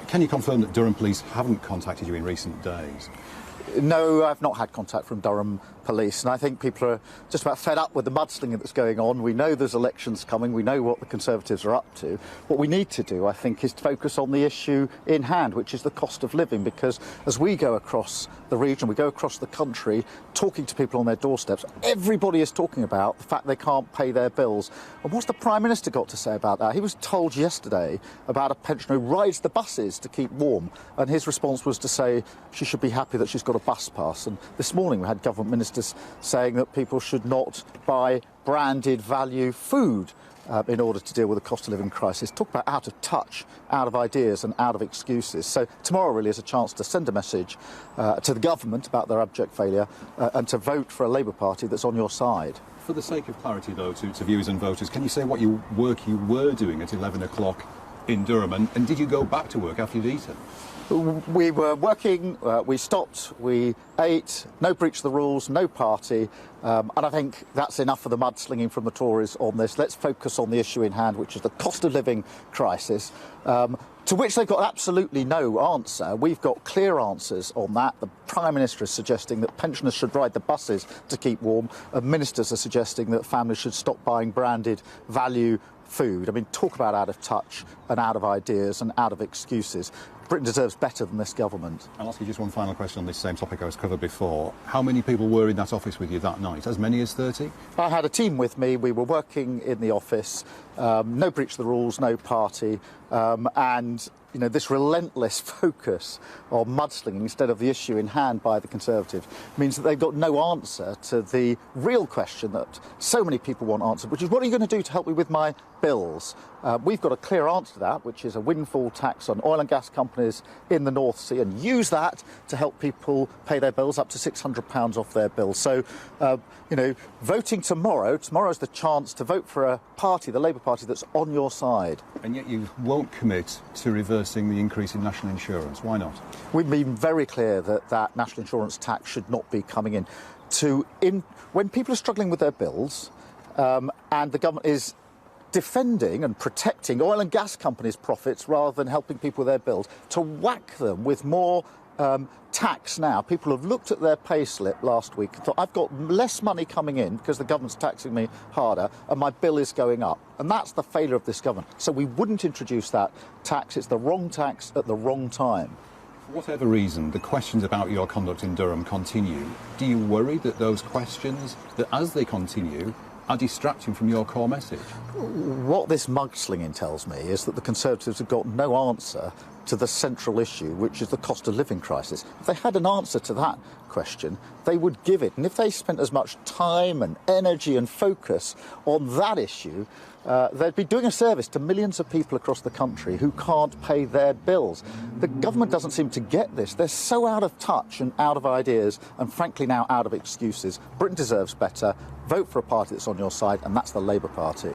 Can you confirm that Durham police haven't contacted you in recent days? No, I've not had contact from Durham police, and I think people are just about fed up with the mudslinging that's going on. We know there's elections coming, we know what the Conservatives are up to. What we need to do, I think, is to focus on the issue in hand, which is the cost of living, because as we go across the region, we go across the country, talking to people on their doorsteps, everybody is talking about the fact they can't pay their bills. And what's the Prime Minister got to say about that? He was told yesterday about a pensioner who rides the buses to keep warm, and his response was to say she should be happy that she's got a bus pass. And this morning we had government ministers saying that people should not buy branded value food in order to deal with the cost of living crisis. Talk about out of touch, out of ideas and out of excuses. So tomorrow really is a chance to send a message to the government about their abject failure and to vote for a Labour Party that's on your side. For the sake of clarity, though, to viewers and voters, can you say what work you were doing at 11 o'clock in Durham, and did you go back to work after you'd eaten? We were working, we stopped, we ate, no breach of the rules, no party, and I think that's enough for the mudslinging from the Tories on this. Let's focus on the issue in hand, which is the cost of living crisis, to which they've got absolutely no answer. We've got clear answers on that. The Prime Minister is suggesting that pensioners should ride the buses to keep warm, and ministers are suggesting that families should stop buying branded value food. I mean, talk about out of touch and out of ideas and out of excuses. Britain deserves better than this government. I'll ask you just one final question on this same topic I was covered before. How many people were in that office with you that night? As many as 30? I had a team with me. We were working in the office. No breach of the rules, no party. And, you know, this relentless focus on mudslinging instead of the issue in hand by the Conservatives means that they've got no answer to the real question that so many people want answered, which is, what are you going to do to help me with my bills? We've got a clear answer to that, which is a windfall tax on oil and gas companies in the North Sea, and use that to help people pay their bills up to £600 off their bills. So, you know, voting tomorrow's the chance to vote for a party, the Labour Party, that's on your side. And yet you won't commit to reversing the increase in national insurance. Why not? We've been very clear that that national insurance tax should not be coming in. When people are struggling with their bills, and the government is defending and protecting oil and gas companies' profits rather than helping people with their bills, to whack them with more tax now. People have looked at their pay slip last week and thought, I've got less money coming in because the government's taxing me harder and my bill is going up. And that's the failure of this government. So we wouldn't introduce that tax. It's the wrong tax at the wrong time. For whatever reason, the questions about your conduct in Durham continue. Do you worry that those questions, that as they continue, are distracting from your core message? What this mudslinging tells me is that the Conservatives have got no answer to the central issue, which is the cost of living crisis. If they had an answer to that question, they would give it. And if they spent as much time and energy and focus on that issue, they'd be doing a service to millions of people across the country who can't pay their bills. The government doesn't seem to get this. They're so out of touch and out of ideas and, frankly, now out of excuses. Britain deserves better. Vote for a party that's on your side, and that's the Labour Party.